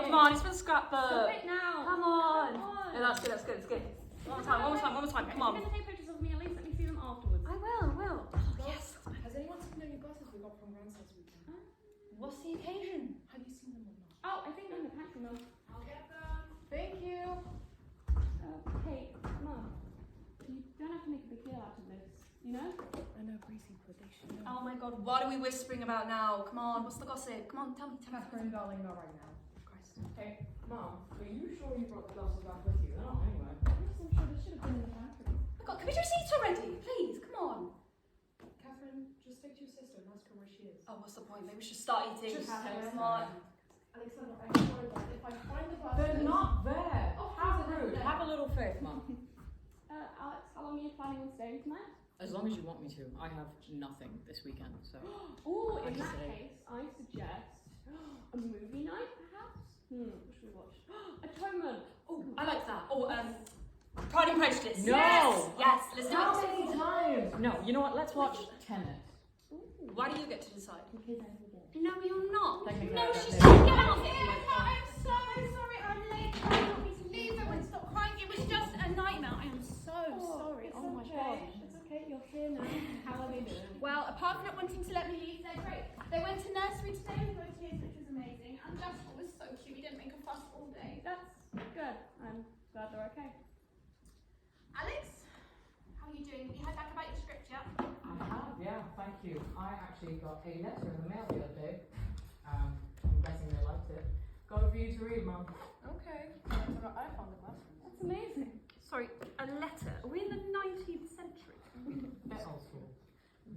Come on, it's for the scrapbook. Stop it now. Come on. Come on. No, that's good, that's good, that's good. One more time, come on. If you're going to take pictures of me, at least let me see them afterwards. I will. Oh, yes. Has anyone seen any buses we got from Randstad this weekend? What's the occasion? Have you seen them or not? Oh, I think they're in the pantry, Mum. I'll get them. Thank you. Hey, Mum. You don't have to make a big deal out of this, you know? I know, Gracie, but they should know. Oh my god, what are we whispering about now? Come on, what's the gossip? Come on, tell me. Catherine, darling, not right now. Christ. Hey, Mum, are you sure you brought the glasses back with you? They're not anywhere. Yes, I'm sure this should have been in the pantry. Oh god, can we just eat already? Please, come on. Catherine, just speak to your sister and ask her where she is. Oh, what's the point? Maybe we should start eating. Just Catherine, text come on. Alexander, I'm sorry, but if I find the glasses... They're not there. Oh, How how's it rude. there? Have a little faith, Mum. Alex, how long are you planning on staying tonight? As long as you want me to. I have nothing this weekend, so. Oh, in I that see. case, I suggest a movie night, perhaps? What should we watch? Atonement! Oh, I like that. Oh, Pride and Prejudice. No! Yes, let's do How it. many times? No, you know what? Let's watch Tenet. Why do you get to decide? Because I forget. No, you're not. Technically, No, I don't she's know. get out of it. I'm so sorry I'm late. I didn't want me to leave. I wouldn't stop crying. It was just a nightmare. I am so sorry. It's Oh my okay. gosh. It's okay, you're here now. How are they doing? Well, apart from not wanting to let me leave, they're great. They went to nursery today with photos, which was amazing. And Jasper was so cute. He didn't make a fuss all day. That's good. I'm glad they're okay. Alex, how are you doing? Have you heard back about your script yet? I have, yeah, thank you. I actually got a letter in the mail the other day. I'm guessing they liked it. Got it for you to read, Mum. Okay. I found the glasses. That's amazing. Sorry, a letter? Are we in the 19th century? Bit old school.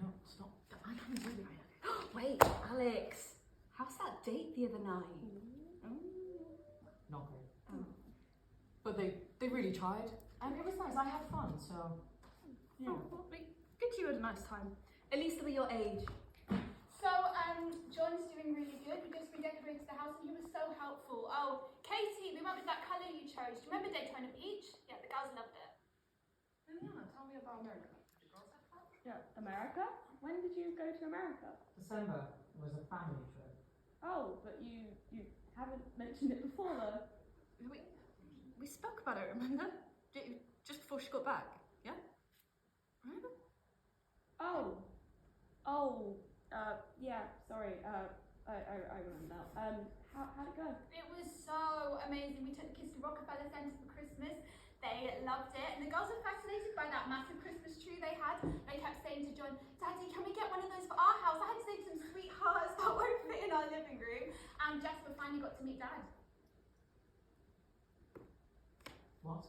No, stop. I can't read it. Wait, Alex. How's that date the other night? Not great. But they really tried. And it was nice. I had fun, so. Yeah. Oh, well, good you had a nice time. At least they were your age. So, John's doing really good. We just redecorated the house and he was so helpful. Oh, Katie, we went with that colour you chose. Do you remember Daytona Beach? Yeah, the girls loved it. Liana, tell me about America. Did you girls have fun? Yeah. America? When did you go to America? December was a family trip. Oh, but you haven't mentioned it before though. We spoke about it, remember? Just before she got back, yeah? Remember? Yeah, sorry, I remember now. How'd it go? It was so amazing. We took the kids to Rockefeller Center for Christmas. They loved it. And the girls were fascinated by that massive Christmas tree they had. They kept saying to John, Daddy, can we get one of those for our house? I had to say to them, sweethearts, that won't fit in our living room. And Jasper finally got to meet Dad. What?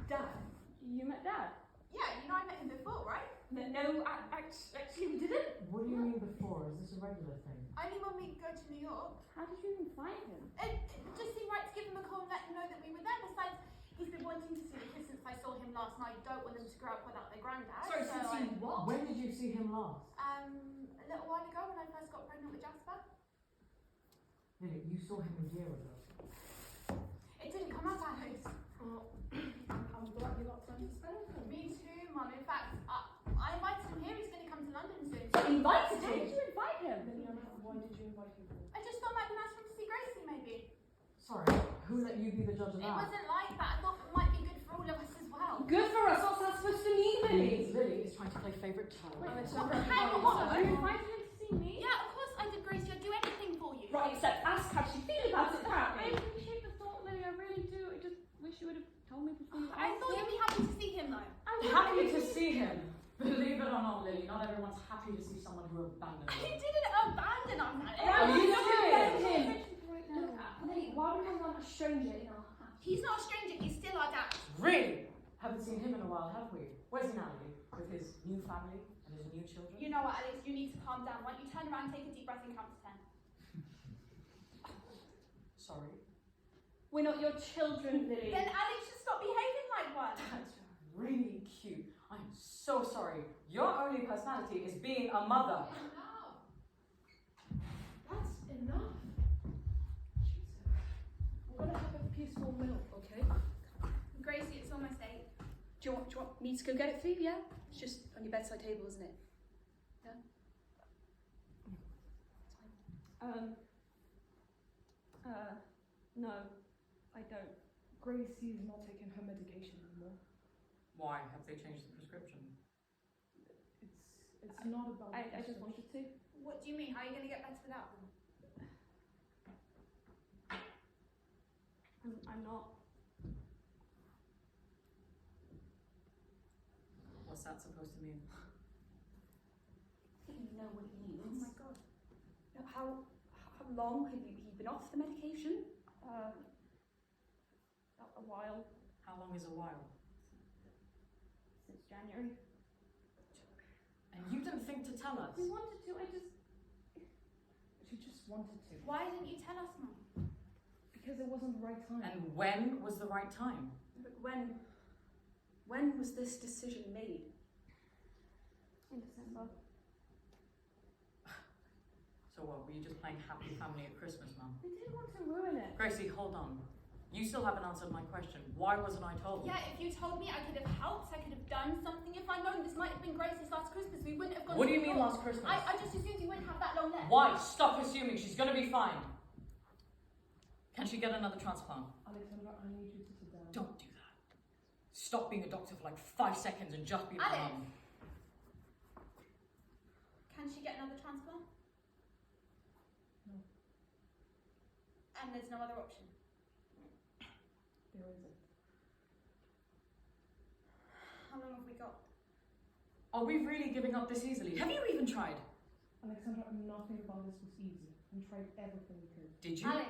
Dad. You met Dad? Yeah, you know I met him before, right? No, actually we didn't. What do you mean before? Is this a regular thing? Only when we go to New York. How did you even find him? It just seemed right to give him a call and let him know that we were there. Besides, he's been wanting to see the kids since I saw him last night. Don't want them to grow up without their granddad. Sorry, so since what? When did you see him last? a little while ago when I first got pregnant with Jasper. Lily, you saw him a year ago. It didn't come out, Alex. Well, I'm glad you got time to spend with them. Me too, Mum. In fact, I invited him here. He's going to come to London soon. Invited How did him? you invite him? Liana, why did you invite him? I just thought it might be nice for him to see Gracie, maybe. Sorry, who let you be the judge of It that? wasn't like that. I thought it might be good for all of us as well. Good for us, what's that supposed to mean, Lily? Lily is trying to play favourite child. Hang on. You invited him to see me? Yeah, of course I did, Gracie. I'd do anything for you. Right, except ask how she feel about it, I apparently. appreciate the thought, Lily, I really do. I just wish you would have told me before you I asked thought you'd him. be happy to see him, though. Happy to see him. Believe it or not, Lily, not everyone's happy to see someone who abandoned I them. didn't abandon him. Are you serious? Right now. Lily, why would I want a stranger in our house? He's not a stranger. He's still our dad. Really? Haven't seen him in a while, have we? Where's he now, Lily? With his new family and his new children? You know what, Alex? You need to calm down. Why don't you turn around, take a deep breath, and count to 10? Sorry. We're not your children, Lily. Then Alex should stop behaving like one. That's really cute. I'm so sorry. Your only personality is being a mother. Enough. That's enough. Jesus. We're gonna have a peaceful meal, okay? Gracie, it's almost 8. Do you want me to go get it for you, yeah? It's just on your bedside table, isn't it? Yeah? No, I don't. Gracie is not taking her medication anymore. Why? Have they changed the prescription? It's not about I just wanted to. What do you mean? How are you going to get better without them? I'm not. What's that supposed to mean? You know what it means. Oh my god. How long have you been off the medication? A while. How long is a while? Since January. And you didn't think to tell us? I wanted to, She just wanted to. Why didn't you tell us, Mum? Because it wasn't the right time. And when was the right time? But when was this decision made? in December. So what, were you just playing happy family at Christmas, Mum? I didn't want to ruin it. Gracie, hold on. You still haven't answered my question. Why wasn't I told? Yeah, if you told me, I could have helped, I could have done something. If I'd known this might have been Gracie's last Christmas, we wouldn't have gone What to do you New mean York. last Christmas? I just assumed you wouldn't have that long left. Why? Stop assuming. She's gonna be fine. Can she get another transplant? Alexandra, I need you to sit down. Don't do that. Stop being a doctor for like 5 seconds and just be my Alex. mum. Can she get another transplant? No. And there's no other option. There isn't. How long have we got? Are we really giving up this easily? Have you even tried? Alexandra, nothing about this was easy. We tried everything we could. Did you? Alex.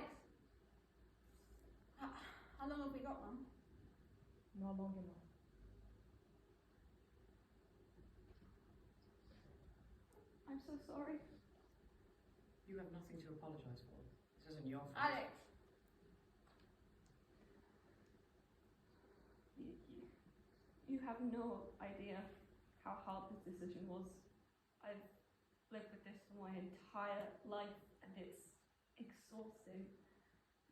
How long have we got, Mum? Not long enough. I'm so sorry. You have nothing to apologise for. This isn't your fault. Alex. You have no idea how hard this decision was. I've lived with this for my entire life and it's exhausting.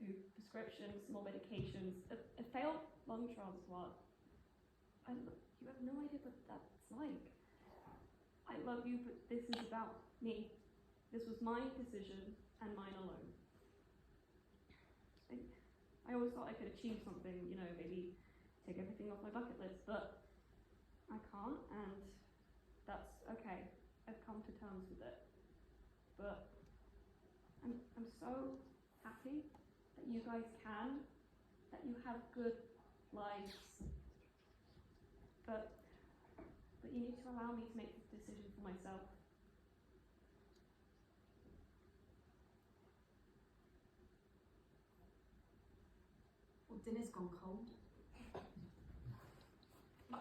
New prescriptions, more medications, a failed lung transplant. You have no idea what that's like. I love you, but this is about me. This was my decision and mine alone. I always thought I could achieve something, you know, maybe take everything off my bucket list, but I can't, and that's okay. I've come to terms with it. But I'm so happy that you guys can, that you have good lives. But you need to allow me to make this decision for myself. Well, dinner's gone cold.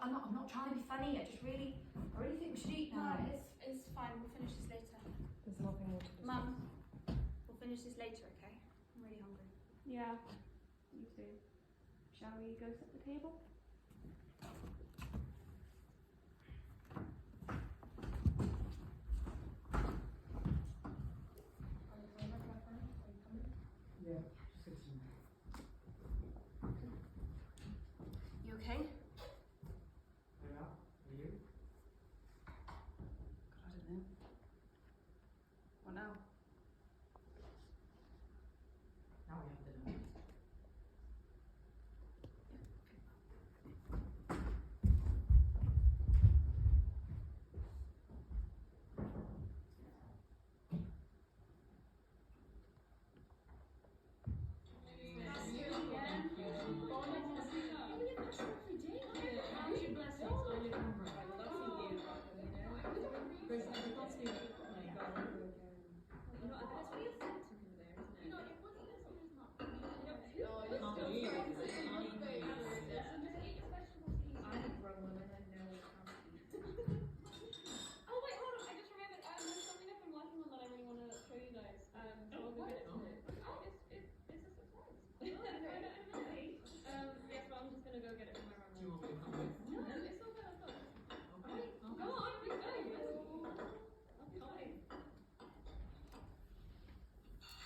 I'm not trying to be funny. I really think we should eat now. No, it's fine. We'll finish this later. There's nothing more to discuss. Mum, we'll finish this later, okay? I'm really hungry. Yeah, you too. Shall we go set the table? Yeah, just 16. You okay? Yeah, are you? God, I don't know. What now? Now we have dinner. Oh wait, hold on! I just remembered. There's something I've been working on that I really want to show you guys. So I'll go get it today. Oh, it's a surprise. Yes, but I'm just gonna go get it from my room. Do you want me to come with? No, it's all good. I've got it. Okay. Go on, we go. I'm coming.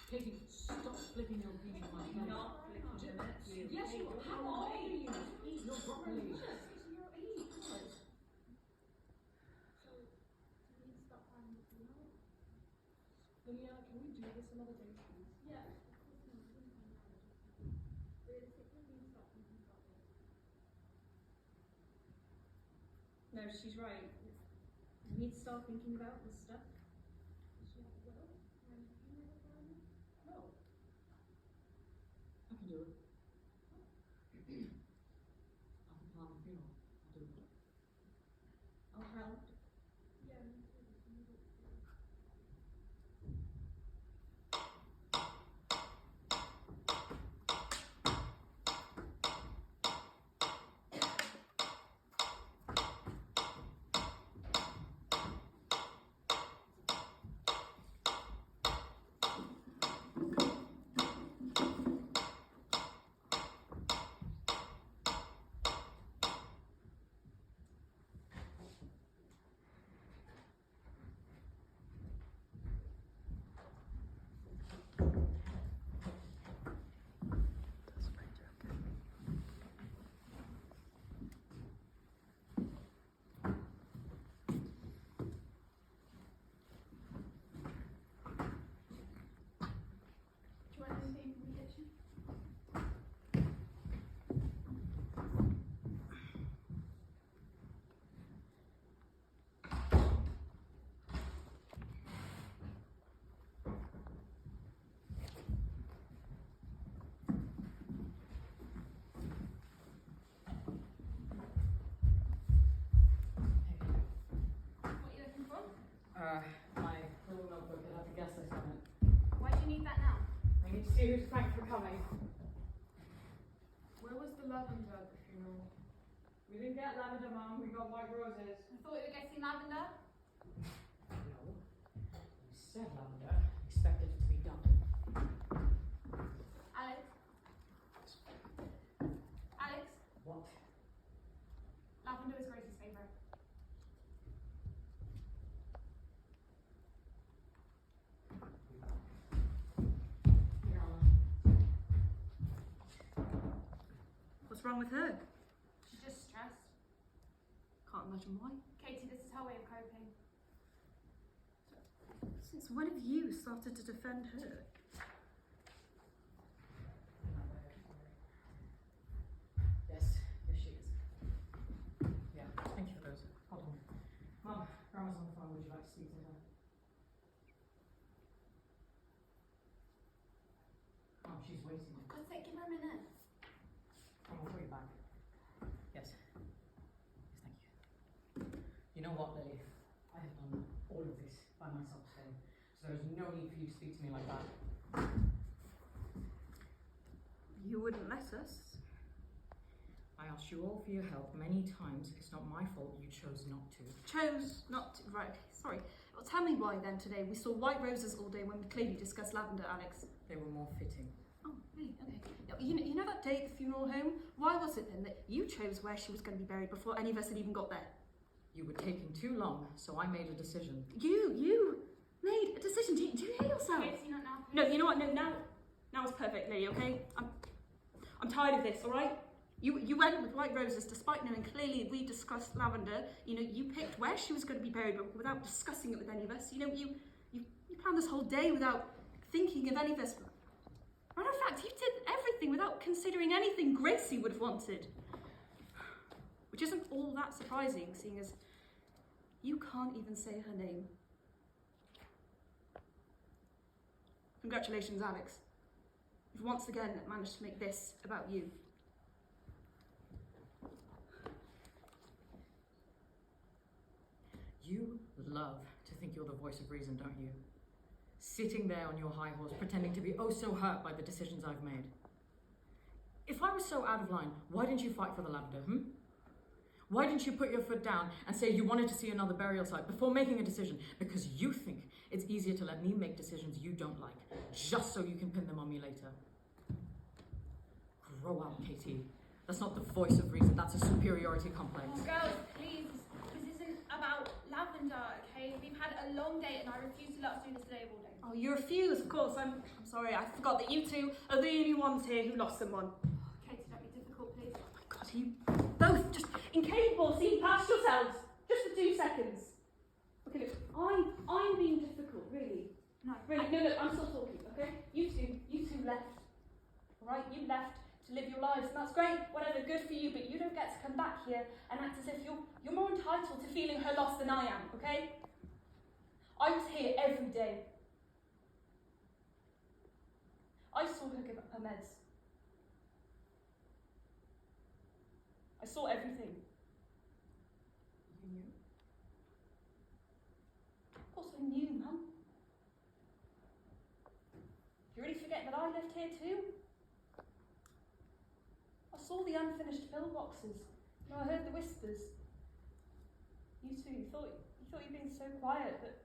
Katie, stop flipping your feet on my head. Not flipping. Yes, you are. How old are you? Eat your broccoli. Olivia, can we do this another day, please? Yeah. No, she's right. We need to start thinking about this stuff. No. I can do it. I can plan the funeral. I'll do it. I'll help. Do you want anything from the kitchen? What are you looking for? My little notebook that has a guest list on it. Why do you need that now? I need to see who's thanked for coming. Where was the lavender at the funeral? We didn't get lavender, Mum. We got white roses. I thought we were getting lavender. No. You said lavender. Expected it to be done. Alex? Alex? What? Lavender is Grace's favourite. Here, Anna. What's wrong with her? She's just stressed. Can't imagine why. Katie, this is her way of coping. Since when have you started to defend her? Yes, she is. Yeah, thank you for those. Hold on. Mum, Grandma's on the phone. Would you like to speak to her? Mum, she's waiting. For God's sake, give her a minute. I'll call you back. Yes. Yes, thank you. You know what, Lily? I have done all of this by myself today, so there's no need for you to speak to me like that. You wouldn't let us. I asked you all for your help many times. It's not my fault you chose not to. Chose not to. Right, okay, sorry. Well, tell me why then today. We saw white roses all day when we clearly discussed lavender, Alex. They were more fitting. Oh, really? Okay. You know that day at the funeral home? Why was it then that you chose where she was going to be buried before any of us had even got there? You were taking too long, so I made a decision. You made a decision. Do you hear yourself? Katie, not now. No, you know what? No, now it's perfect, Lily. Okay, I'm tired of this. All right. You went with white roses despite knowing clearly we discussed lavender. You know, you picked where she was going to be buried, but without discussing it with any of us. You know, you planned this whole day without thinking of any of us. Matter of fact, you did everything without considering anything Gracie would have wanted. Which isn't all that surprising, seeing as you can't even say her name. Congratulations, Alex. You've once again managed to make this about you. You love to think you're the voice of reason, don't you? Sitting there on your high horse, pretending to be oh so hurt by the decisions I've made. If I was so out of line, why didn't you fight for the lavender, Why didn't you put your foot down and say you wanted to see another burial site before making a decision? Because you think it's easier to let me make decisions you don't like, just so you can pin them on me later. Grow up, Katie. That's not the voice of reason, that's a superiority complex. Oh, girls, please. This isn't about lavender, okay? We've had a long day and I refuse to let us do this today all day. Oh, you refuse, of course. I'm sorry, I forgot that you two are the only ones here who lost someone. Katie, don't be difficult, please. Oh my God, you both just incapable of seeing past yourselves, just for 2 seconds. Okay, look, I'm being difficult, really. No, Really, no, I'm still talking, okay? You two left. Alright, you left to live your lives, and that's great, whatever, no good for you, but you don't get to come back here and act as if you're more entitled to feeling her loss than I am, okay? I was here every day. I saw her give up her meds. I saw everything. You knew? Of course I knew, Mum. You really forget that I lived here too? I saw the unfinished pillboxes. You know, I heard the whispers. You two, you thought you'd been so quiet, but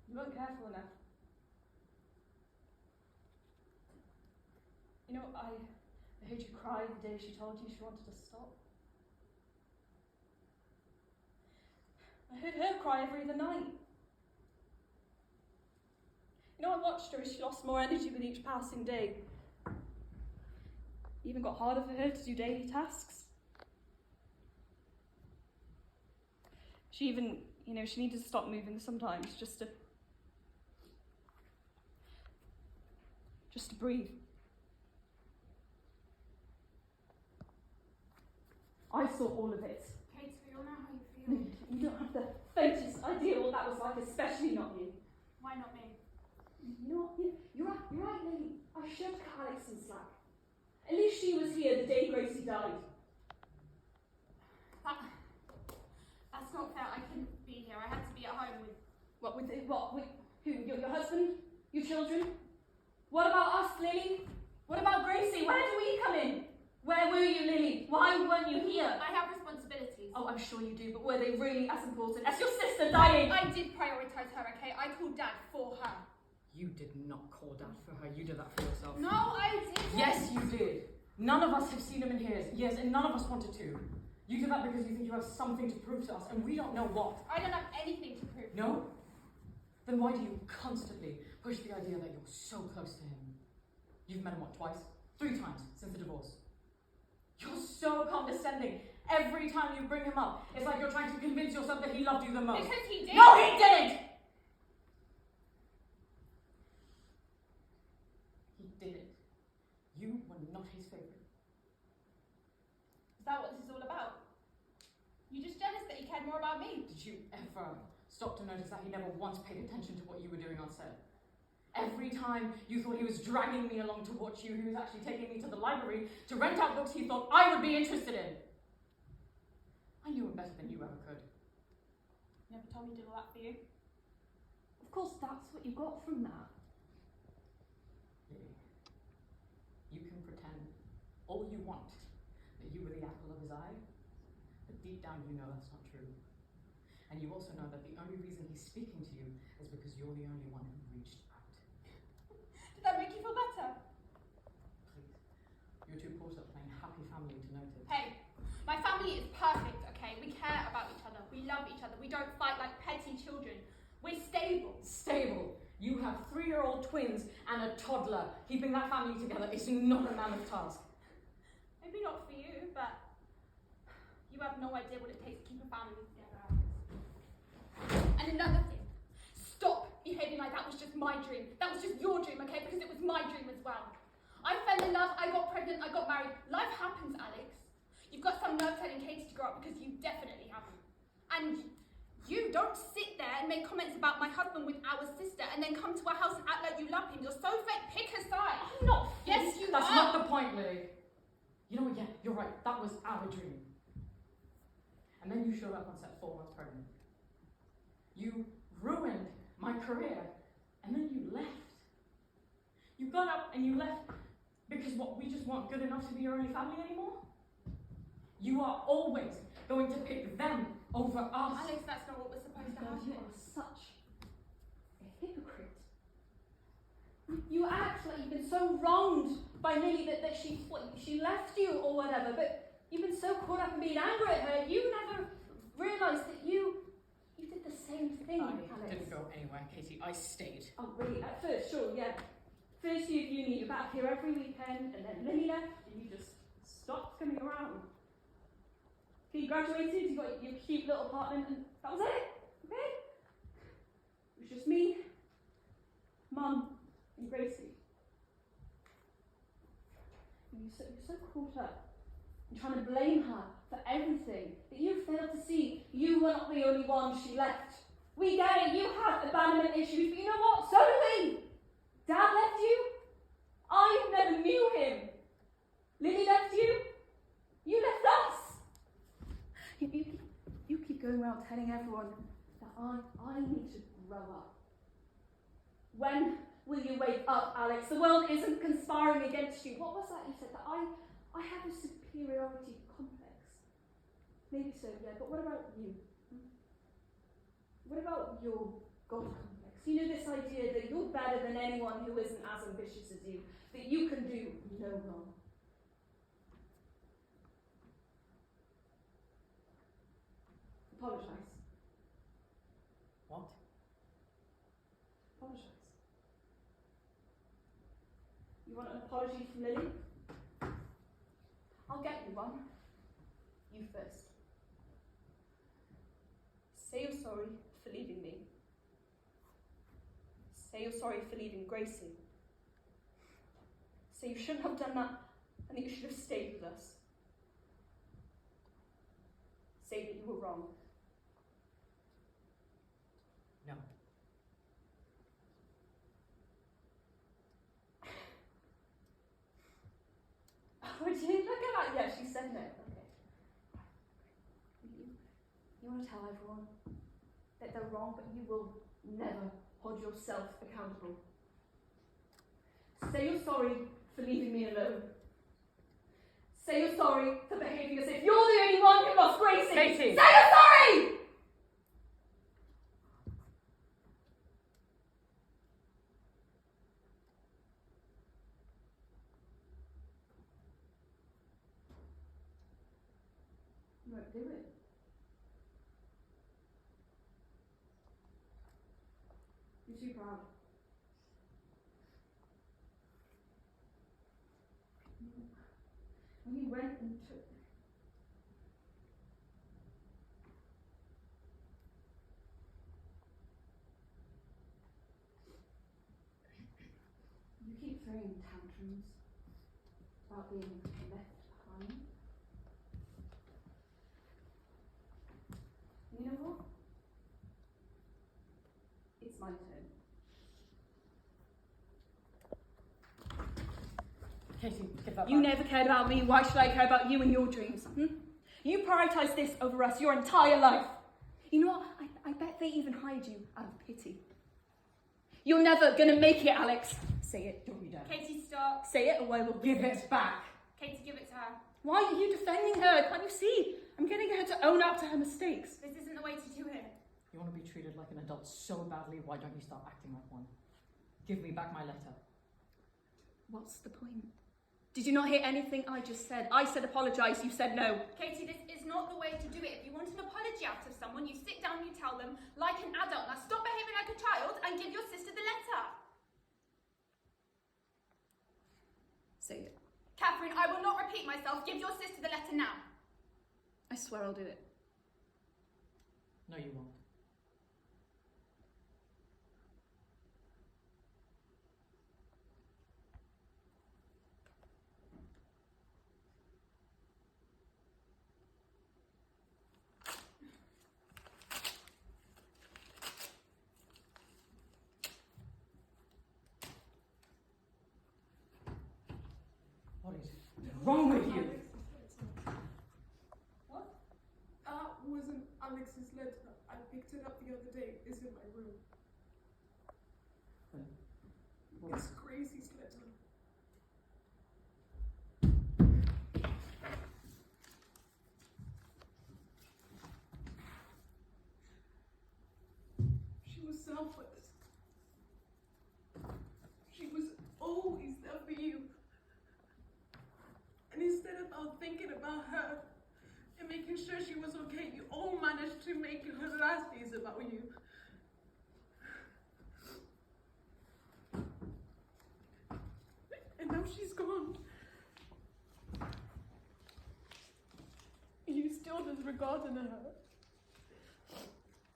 you weren't careful enough. You know, I heard you cry the day she told you she wanted to stop. I heard her cry every other night. You know, I watched her as she lost more energy with each passing day. It even got harder for her to do daily tasks. She even, she needed to stop moving sometimes just to breathe. I saw all of it. Katie, we all know how you feel. You don't have the faintest idea what that was like, especially not you. Why not me? You're right, Lily. I should cut Alex some slack. At least she was here the day Gracie died. That's not fair. I couldn't be here. I had to be at home with... With who? Your husband? Your children? What about us, Lily? What about Gracie? Where do we come in? Where were you, Lily? Why weren't you here? I have responsibilities. Oh, I'm sure you do, but were they really as important as your sister dying? I did prioritise her, okay? I called Dad for her. You did not call Dad for her. You did that for yourself. No, I didn't. Yes, you did. None of us have seen him in years, and none of us wanted to. You did that because you think you have something to prove to us, and we don't know what. I don't have anything to prove. No? Then why do you constantly push the idea that you're so close to him? You've met him, what, twice? 3 times since the divorce. You're so condescending. Every time you bring him up, it's like you're trying to convince yourself that he loved you the most. Because he did. No, he didn't! He didn't. You were not his favourite. Is that what this is all about? You're just jealous that he cared more about me. Did you ever stop to notice that he never once paid attention to what you were doing on set? Every time you thought he was dragging me along to watch you, he was actually taking me to the library to rent out books he thought I would be interested in. I knew him better than you ever could. You never told me he did all that for you. Of course, that's what you got from that. Lily, you can pretend all you want that you were the apple of his eye, but deep down you know that's not true. And you also know that the only reason he's speaking to you is because you're the only one who reached out. Did that make you feel better? Please, you're too caught up playing happy family to notice. Hey, my family is perfect, okay? We care about each other. We love each other. We don't fight like petty children. We're stable. Stable. You have 3-year-old twins and a toddler. Keeping that family together is not a mammoth task. Maybe not for you, but you have no idea what it takes to keep a family together. And another thing, stop behaving like that was just my dream. That was just your dream, okay? Because it was my dream as well. I fell in love, I got pregnant, I got married. Life happens, Alex. You've got some nerve telling Katie to grow up because you definitely haven't. And you don't sit there and make comments about my husband with our sister and then come to our house and act like you love him. You're so fake. Pick a side. I'm not. Yes, you That's are. not the point, Lily. You know what? Yeah, you're right. That was our dream. And then you showed up on set 4 months pregnant. You ruined my career, and then you left. You got up and you left because what, we just weren't good enough to be your only family anymore? You are always going to pick them over us. Alex, that's not what was supposed to God, you happen. are such a hypocrite. You act like you've been so wronged by Lily that she left you or whatever, but you've been so caught up in being angry at her, you never realised that you did the same thing, Alex. I didn't go anywhere, Katie. I stayed. Oh, really? At first, sure, yeah. First year of uni, you're back here every weekend, and then Lily left, and you just stopped coming around. So you graduated, you got your cute little apartment, and that was it, okay? It was just me, Mum, and Gracie. And you're so caught up and trying to blame her for everything that you failed to see. You were not the only one she left. We get it, you have abandonment issues, but you know what? So do we. Dad left you. I never knew him. Lily left you. You left us. You keep going around telling everyone that I need to grow up. When will you wake up, Alex? The world isn't conspiring against you. What was that you said? That I have a superiority complex. Maybe so, yeah, but what about you? What about your God complex? You know, this idea that you're better than anyone who isn't as ambitious as you, that you can do no wrong. Apologise. What? Apologise. You want an apology from Lily? I'll get you one. You first. Say you're sorry for leaving me. Say you're sorry for leaving Gracie. Say you shouldn't have done that and that you should have stayed with us. Say that you were wrong. No. Would you look at that? Yeah, she said no. Okay. You want to tell everyone that they're wrong, but you will never hold yourself accountable. Say you're sorry for leaving me alone. Say you're sorry for behaving as if you're the only one who lost Gracie. Katie! Say you're sorry! You won't do it. You're too proud. When you went and took... You keep throwing tantrums about being left behind. You know what? It's my turn. Katie, give that You back. never cared about me, why should I care about you and your dreams? You prioritised this over us your entire life. You know what? I bet they even hired you out of pity. You're never gonna make it, Alex. Say it. Don't be done. Katie, stop. Say it or I will Give it back. Katie, give it to her. Why are you defending her? Can't you see? I'm getting her to own up to her mistakes. This isn't the way to do it. You want to be treated like an adult so badly, why don't you start acting like one? Give me back my letter. What's the point? Did you not hear anything I just said? I said apologise, you said no. Katie, this is not the way to do it. If you want an apology out of someone, you sit down, you tell them, like an adult. Now stop behaving like a child and give your sister the letter. Say it. Catherine, I will not repeat myself. Give your sister the letter now. I swear I'll do it. No, you won't. What is wrong with you? What? That wasn't Alex's letter. I picked it up the other day. It's in my room. It's Gracie's letter. She was selfless. She was always there for you. And instead of thinking about her and making sure she was okay, you all managed to make her last days about you. And now she's gone. You still disregarded her.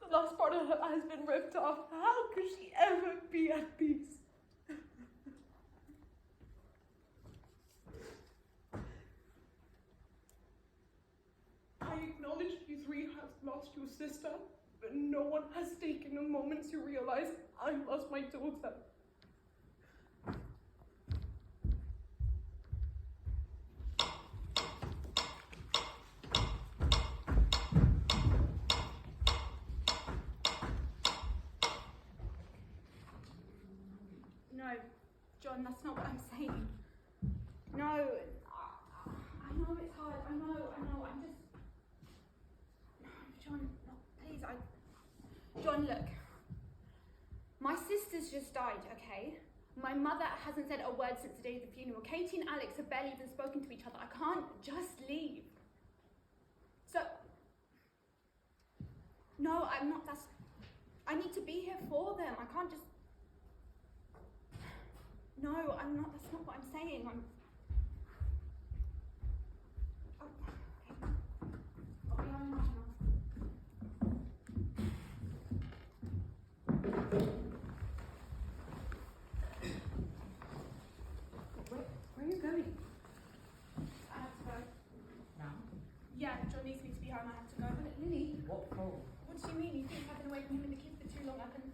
The last part of her has been ripped off. How could she ever be at peace? I acknowledge you three have lost your sister, but no one has taken a moment to realize I lost my daughter. No, John, that's not what I'm saying. No, I know it's hard. I know. I'm just. John, no, please, John, look. My sister's just died, okay? My mother hasn't said a word since the day of the funeral. Katie and Alex have barely even spoken to each other. I can't just leave. So. No, I'm not. I need to be here for them. I can't just. No, I'm not. That's not what I'm saying. I'll be on now. Where are you going? I have to go. Now? Yeah, John needs me to be home. I have to go. But Lily, What for? what do you mean? You think I've been away from him and the kids for too long? I can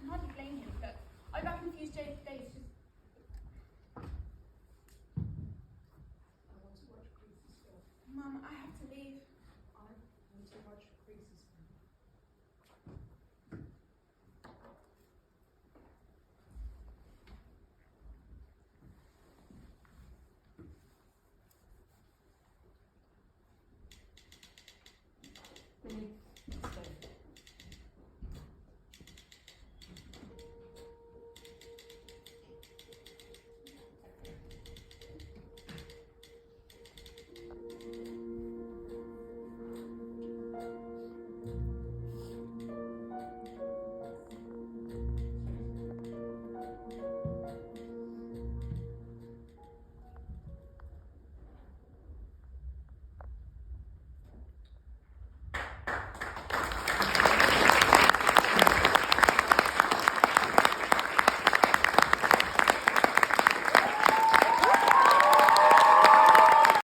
hardly blame him. Look, I've had confused days. Just. I want to watch Creases film. Mum, I have to leave. I want to watch Creases